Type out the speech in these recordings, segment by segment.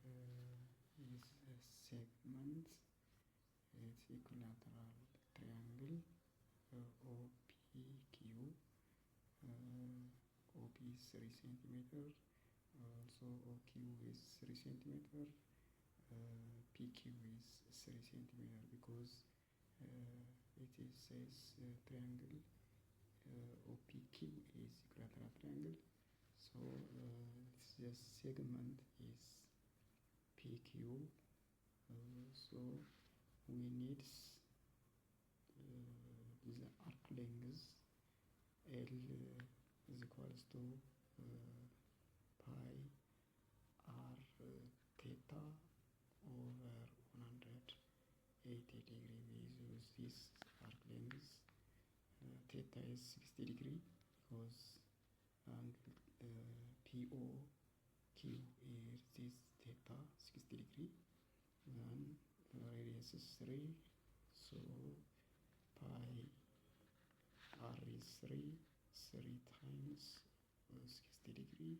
is a segment. It's equilateral triangle OPQ. OP is 3 centimeter. Also OQ is 3 centimeter. PQ is 3 centimeter because it says triangle OPQ is equilateral triangle. So the segment is PQ. So we need the arc length L is equals to pi r theta over 180 degree. We use this arc length. Theta is 60 degree because angle POQ is this theta 60 degree, and the radius is 3, so pi r is 3 times 60 degree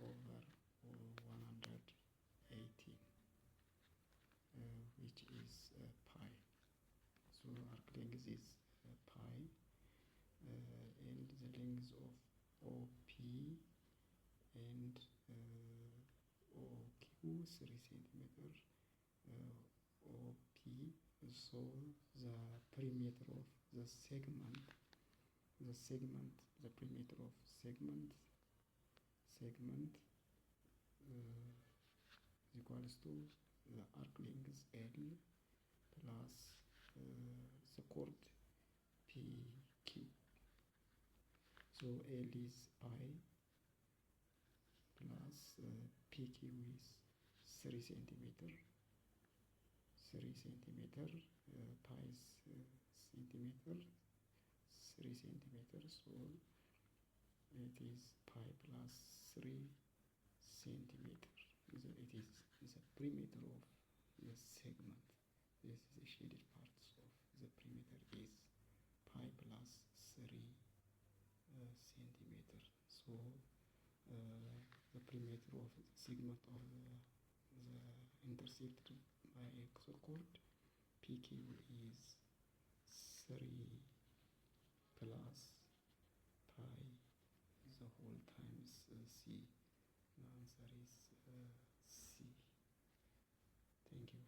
over 180, which is pi. So arc length is pi, and the length of OP and OQ 3 centimeter. OP, so the perimeter of the segment, the perimeter of segment is equals to the arc length L plus the chord PQ. So L is pi plus PQ is 3 centimeter. Pi is centimeter, 3 centimeters. So it is pi plus 3 centimeter. It is the perimeter of the segment. This is the shaded parts of the perimeter is pi plus 3 centimeter. So the perimeter of the segment of the intersected by a chord PQ is 3 plus pi the whole times C. The answer is C. Thank you.